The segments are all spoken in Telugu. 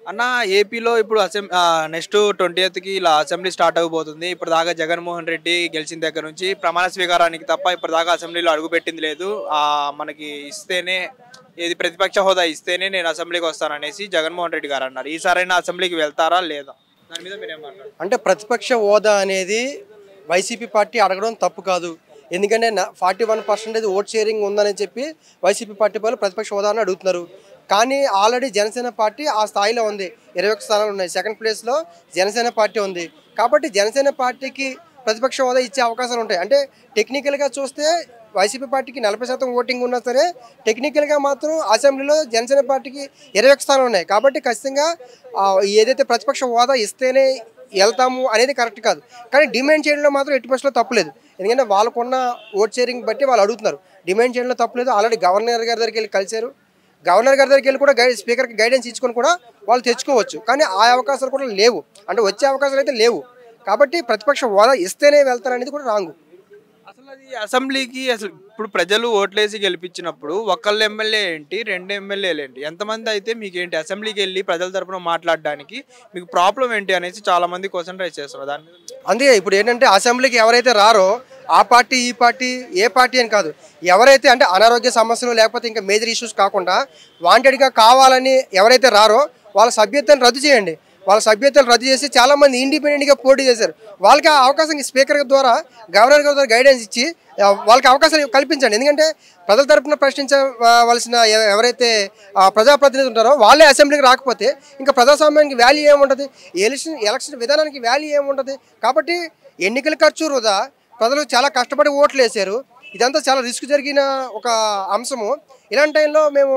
అన్న ఏపీలో ఇప్పుడు నెక్స్ట్ 20కి ఇలా అసెంబ్లీ స్టార్ట్ అవబోతుంది. ఇప్పుడు దాకా జగన్మోహన్ రెడ్డి గెలిచిన దగ్గర నుంచి ప్రమాణ స్వీకారానికి తప్ప ఇప్పటిదాకా అసెంబ్లీలో అడుగుపెట్టింది లేదు. మనకి ఇస్తేనే ఏది ప్రతిపక్ష హోదా ఇస్తేనే నేను అసెంబ్లీకి వస్తాననేసి జగన్మోహన్ రెడ్డి గారు అన్నారు. ఈసారైనా అసెంబ్లీకి వెళ్తారా లేదా? దాని మీద మీరేం మాట్లాడారు? అంటే ప్రతిపక్ష హోదా అనేది వైసీపీ పార్టీ అడగడం తప్పు కాదు. ఎందుకంటే 41% ఓట్ షేరింగ్ ఉందని చెప్పి వైసీపీ పార్టీ వాళ్ళు ప్రతిపక్ష హోదాను అడుగుతున్నారు. కానీ ఆల్రెడీ జనసేన పార్టీ ఆ స్థాయిలో ఉంది. 21 స్థానాలు ఉన్నాయి. సెకండ్ ప్లేస్లో జనసేన పార్టీ ఉంది. కాబట్టి జనసేన పార్టీకి ప్రతిపక్ష హోదా ఇచ్చే అవకాశాలు ఉంటాయి. అంటే టెక్నికల్గా చూస్తే వైసీపీ పార్టీకి 40% ఓటింగ్ ఉన్నా సరే టెక్నికల్గా మాత్రం అసెంబ్లీలో జనసేన పార్టీకి 21 స్థానాలు ఉన్నాయి. కాబట్టి ఖచ్చితంగా ఏదైతే ప్రతిపక్ష హోదా ఇస్తేనే వెళ్తాము అనేది కరెక్ట్ కాదు. కానీ డిమాండ్ చేయడంలో మాత్రం ఎట్టి పరిస్థితుల్లో తప్పులేదు. ఎందుకంటే వాళ్ళకున్న ఓట్ షేరింగ్ బట్టి వాళ్ళు అడుగుతున్నారు. డిమాండ్ చేయడంలో తప్పులేదు. ఆల్రెడీ గవర్నర్ గారి దగ్గరికి వెళ్ళి కలిశారు. గవర్నర్ గారి దగ్గరికి వెళ్ళి కూడా స్పీకర్కి గైడెన్స్ ఇచ్చుకొని కూడా వాళ్ళు తెచ్చుకోవచ్చు. కానీ ఆ అవకాశాలు కూడా లేవు. అంటే వచ్చే అవకాశాలు అయితే లేవు. కాబట్టి ప్రతిపక్ష హోదా ఇస్తేనే వెళ్తారనేది కూడా రాంగు. అసలు అది అసెంబ్లీకి ఇప్పుడు ప్రజలు ఓట్లేసి గెలిపించినప్పుడు ఒకళ్ళు ఎమ్మెల్యే ఏంటి, 2 ఎమ్మెల్యేలు ఏంటి, ఎంతమంది అయితే మీకేంటి అసెంబ్లీకి వెళ్ళి ప్రజల తరపున మాట్లాడడానికి మీకు ప్రాబ్లం ఏంటి అనేసి చాలా మంది క్వశ్చన్ రైజ్ చేస్తున్నారు. దాని మీద అందుకే ఇప్పుడు ఏంటంటే అసెంబ్లీకి ఎవరైతే రారో ఆ పార్టీ ఈ పార్టీ ఏ పార్టీ అని కాదు, ఎవరైతే అంటే అనారోగ్య సమస్యలు లేకపోతే ఇంకా మేజర్ ఇష్యూస్ కాకుండా వాంటెడ్గా కావాలని ఎవరైతే రారో వాళ్ళ సభ్యత్వాన్ని రద్దు చేయండి. వాళ్ళ సభ్యత్వాలు రద్దు చేసి చాలామంది ఇండిపెండెంట్గా పోటీ చేశారు. వాళ్ళకి ఆ అవకాశం స్పీకర్ ద్వారా గవర్నర్ గారి ద్వారా గైడెన్స్ ఇచ్చి వాళ్ళకి అవకాశాలు కల్పించండి. ఎందుకంటే ప్రజల తరపున ప్రశ్నించవలసిన ఎవరైతే ప్రజాప్రతినిధులు ఉంటారో వాళ్ళే అసెంబ్లీకి రాకపోతే ఇంకా ప్రజాస్వామ్యానికి వాల్యూ ఏముంటుంది, ఎలక్షన్ విధానానికి వాల్యూ ఏముంటుంది. కాబట్టి ఎన్నికల ఖర్చు వృధా, ప్రజలు చాలా కష్టపడి ఓట్లు వేశారు. ఇదంతా చాలా రిస్క్ జరిగిన ఒక అంశము. ఇలాంటి టైంలో మేము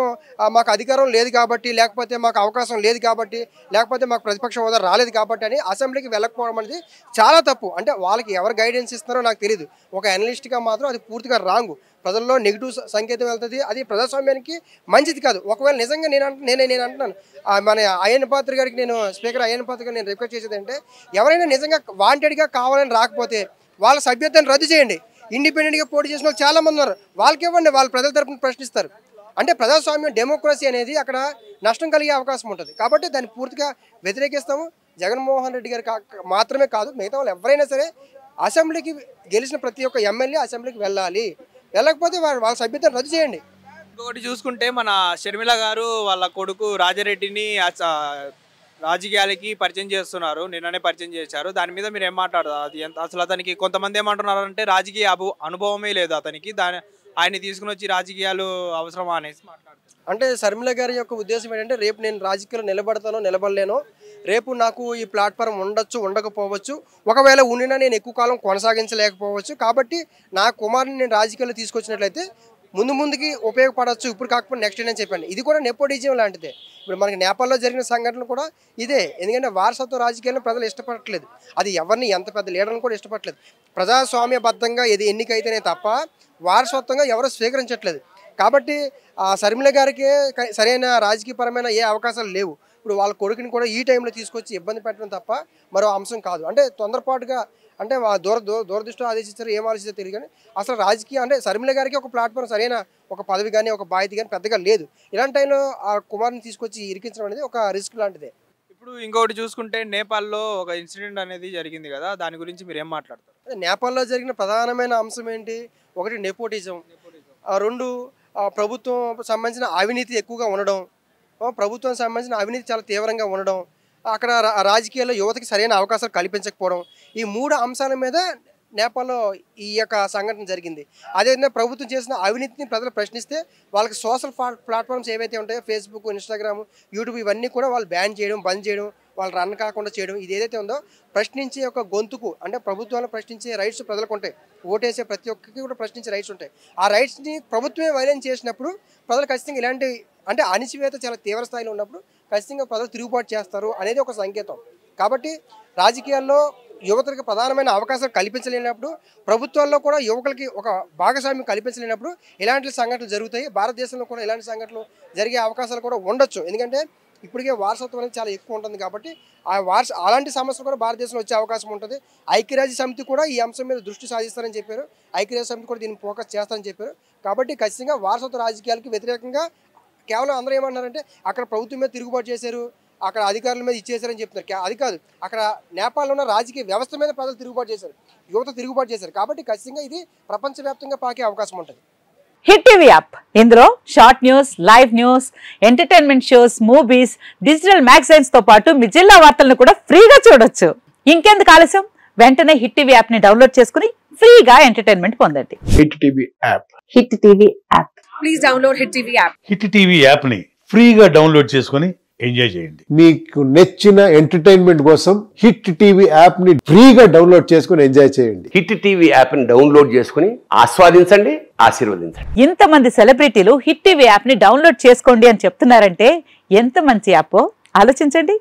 మాకు అధికారం లేదు కాబట్టి, లేకపోతే మాకు అవకాశం లేదు కాబట్టి, లేకపోతే మాకు ప్రతిపక్ష హోదా రాలేదు కాబట్టి అని అసెంబ్లీకి వెళ్ళకపోవడం అనేది చాలా తప్పు. అంటే వాళ్ళకి ఎవరు గైడెన్స్ ఇస్తున్నారో నాకు తెలియదు. ఒక అనలిస్ట్గా మాత్రం అది పూర్తిగా రాంగు. ప్రజల్లో నెగిటివ్ సంకేతం వెళ్తుంది. అది ప్రజాస్వామ్యానికి మంచిది కాదు. ఒకవేళ నిజంగా నేను అంటున్నాను, మన అయ్యన్న పాత్ర గారికి నేను స్పీకర్ అయ్యన్న పాత్ర గారికి నేను రిక్వెస్ట్ చేసేది అంటే ఎవరైనా నిజంగా వాంటెడ్గా కావాలని రాకపోతే వాళ్ళ సభ్యత్వాన్ని రద్దు చేయండి. ఇండిపెండెంట్గా పోటీ చేసిన వాళ్ళు చాలామంది ఉన్నారు. వాళ్ళకి ఇవ్వండి, వాళ్ళు ప్రజల తరపున ప్రశ్నిస్తారు. అంటే ప్రజాస్వామ్యం డెమోక్రసీ అనేది అక్కడ నష్టం కలిగే అవకాశం ఉంటుంది. కాబట్టి దాన్ని పూర్తిగా వ్యతిరేకిస్తాము. జగన్మోహన్ రెడ్డి గారు మాత్రమే కాదు, మిగతా వాళ్ళు ఎవరైనా సరే అసెంబ్లీకి గెలిచిన ప్రతి ఒక్క ఎమ్మెల్యే అసెంబ్లీకి వెళ్ళాలి. వెళ్ళకపోతే వాళ్ళ సభ్యతను రద్దు చేయండి. ఇంకొకటి చూసుకుంటే మన షర్మిల గారు వాళ్ళ కొడుకు రాజారెడ్డిని రాజకీయాలకి పరిచయం చేస్తున్నారు. నిన్ననే పరిచయం చేశారు. దాని మీద మీరు ఏం మాట్లాడతారు? అది అసలు అతనికి కొంతమంది ఏమంటున్నారు అంటే రాజకీయ అనుభవమే లేదు అతనికి, ఆయన్ని తీసుకుని వచ్చి రాజకీయాలు అవసరమా అనేసి మాట్లాడుతారు. అంటే షర్మిల గారి యొక్క ఉద్దేశం ఏంటంటే రేపు నేను రాజకీయాలు నిలబడతానో నిలబడలేనో, రేపు నాకు ఈ ప్లాట్ఫామ్ ఉండొచ్చు ఉండకపోవచ్చు, ఒకవేళ ఉండినా నేను ఎక్కువ కాలం కొనసాగించలేకపోవచ్చు. కాబట్టి నా కుమారుని నేను రాజకీయాల్లో తీసుకొచ్చినట్లయితే ముందుకి ఉపయోగపడవచ్చు, ఇప్పుడు కాకపోతే నెక్స్ట్ అని చెప్పండి. ఇది కూడా నెపోటిజం లాంటిదే. ఇప్పుడు మనకి నేపాల్లో జరిగిన సంఘటనలు కూడా ఇదే. ఎందుకంటే వారసత్వ రాజకీయాలను ప్రజలు ఇష్టపడట్లేదు. అది ఎవరిని ఎంత పెద్ద లీడర్ని కూడా ఇష్టపడట్లేదు. ప్రజాస్వామ్యబద్ధంగా ఇది ఎన్నికైతేనే తప్ప వారసత్వంగా ఎవరు స్వీకరించట్లేదు. కాబట్టి షర్మిల గారికి సరైన రాజకీయపరమైన ఏ అవకాశాలు లేవు. ఇప్పుడు వాళ్ళ కొడుకుని కూడా ఈ టైంలో తీసుకొచ్చి ఇబ్బంది పెట్టడం తప్ప మరో అంశం కాదు. అంటే తొందరపాటుగా అంటే దూరదృష్టిలో ఆదేశించారు, ఏం ఆలోచిస్తారో తెలియదు. కానీ అసలు రాజకీయం అంటే షర్మిల గారికి ఒక ప్లాట్ఫామ్ సరైన ఒక పదవి కానీ ఒక బాధ్యత కానీ పెద్దగా లేదు. ఇలాంటి టైంలో ఆ కుమారుని తీసుకొచ్చి ఇరికించడం అనేది ఒక రిస్క్ లాంటిదే. ఇప్పుడు ఇంకొకటి చూసుకుంటే నేపాల్లో ఒక ఇన్సిడెంట్ అనేది జరిగింది కదా, దాని గురించి మీరు ఏం మాట్లాడతారు? నేపాల్లో జరిగిన ప్రధానమైన అంశం ఏంటి? ఒకటి నెపోటిజం, 2 ప్రభుత్వం సంబంధించిన అవినీతి ఎక్కువగా ఉండడం, ప్రభుత్వం సంబంధించిన అవినీతి చాలా తీవ్రంగా ఉండడం, అక్కడ రాజకీయాల్లో యువతకి సరైన అవకాశాలు కల్పించకపోవడం, ఈ 3 అంశాల మీద నేపాల్లో ఈ యొక్క సంఘటన జరిగింది. అదేవిధంగా ప్రభుత్వం చేసిన అవినీతిని ప్రజలు ప్రశ్నిస్తే వాళ్ళకి సోషల్ ప్లాట్ఫామ్స్ ఏవైతే ఉంటాయో ఫేస్బుక్, ఇన్స్టాగ్రామ్, యూట్యూబ్ ఇవన్నీ కూడా వాళ్ళు బ్యాన్ చేయడం, బంద్ చేయడం, వాళ్ళు రన్ కాకుండా చేయడం, ఇది ఏదైతే ఉందో ప్రశ్నించే ఒక గొంతుకు అంటే ప్రభుత్వాలను ప్రశ్నించే రైట్స్ ప్రజలకు ఉంటాయి. ఓటేసే ప్రతి ఒక్కరికి కూడా ప్రశ్నించే రైట్స్ ఉంటాయి. ఆ రైట్స్ని ప్రభుత్వమే వైలెన్స్ చేసినప్పుడు ప్రజలు ఖచ్చితంగా ఇలాంటి అంటే అణిచివేత చాలా తీవ్ర స్థాయిలో ఉన్నప్పుడు ఖచ్చితంగా ప్రజలు తిరుగుబాటు చేస్తారు అనేది ఒక సంకేతం. కాబట్టి రాజకీయాల్లో యువతలకు ప్రధానమైన అవకాశాలు కల్పించలేనప్పుడు, ప్రభుత్వాల్లో కూడా యువకులకి ఒక భాగస్వామ్యం కల్పించలేనప్పుడు ఇలాంటి సంఘటనలు జరుగుతాయి. భారతదేశంలో కూడా ఇలాంటి సంఘటనలు జరిగే అవకాశాలు కూడా ఉండొచ్చు. ఎందుకంటే ఇప్పటికే వారసత్వం అనేది చాలా ఎక్కువ ఉంటుంది. కాబట్టి అలాంటి సమస్యలు కూడా భారతదేశంలో వచ్చే అవకాశం ఉంటుంది. ఐక్యరాజ్య సమితి కూడా ఈ అంశం మీద దృష్టి సాధిస్తారని చెప్పారు. ఐక్యరాజ్య సమితి కూడా దీన్ని ఫోకస్ చేస్తారని చెప్పారు. కాబట్టి ఖచ్చితంగా వారసత్వ రాజకీయాలకి వ్యతిరేకంగా కేవలం అందరూ ఏమన్నారంటే అక్కడ ప్రభుత్వం మీద తిరుగుబాటు చేశారు, అక్కడ అధికారుల మీద ఇచ్చేసారని చెప్తున్నారు. అది కాదు, అక్కడ నేపాల్లో ఉన్న రాజకీయ వ్యవస్థ మీద ప్రజలు తిరుగుబాటు చేశారు, యువత తిరుగుబాటు చేశారు. కాబట్టి ఖచ్చితంగా ఇది ప్రపంచవ్యాప్తంగా పాకే అవకాశం ఉంటుంది. హిట్ టీవీ యాప్, ఇందులో short news, live news, entertainment shows, movies, digital magazines తో పాటు మీ జిల్లా వార్తలను కూడా ఫ్రీగా చూడొచ్చు. ఇంకెందుకు ఆలస్యం, వెంటనే హిట్ టీవీ యాప్ ని డౌన్లోడ్ చేసుకుని ఫ్రీగా ఎంటర్టైన్మెంట్ పొందండి. Hit TV app. Hit TV app. Please download hit TV app. Hit TV app ని ఫ్రీగా డౌన్లోడ్ చేసుకుని ఎంజాయ్ చేయండి. మీకు నచ్చిన ఎంటర్టైన్మెంట్ కోసం హిట్ టీవీ యాప్ ని ఫ్రీగా డౌన్లోడ్ చేసుకుని ఎంజాయ్ చేయండి. హిట్ టీవీ యాప్ ని డౌన్లోడ్ చేసుకుని ఆస్వాదించండి, ఆశీర్వదించండి. ఇంతమంది సెలబ్రిటీలు హిట్ టీవీ యాప్ ని డౌన్లోడ్ చేసుకోండి అని చెప్తున్నారంటే ఎంత మంచి యాప్ ఆలోచించండి.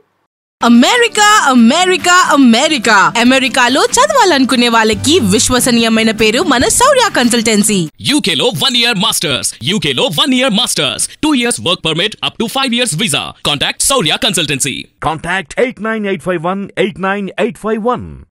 అమెరికా అమెరికా అమెరికా అమెరికాలో చదవాలనుకునే వాళ్ళకి విశ్వసనీయమైన పేరు మన శౌర్య కన్సల్టెన్సీ. UK లో 1 year masters, UK లో 1 year masters, 2 years work permit up to 5 years visa. Contact Saurya Consultancy. Contact 89851 89851.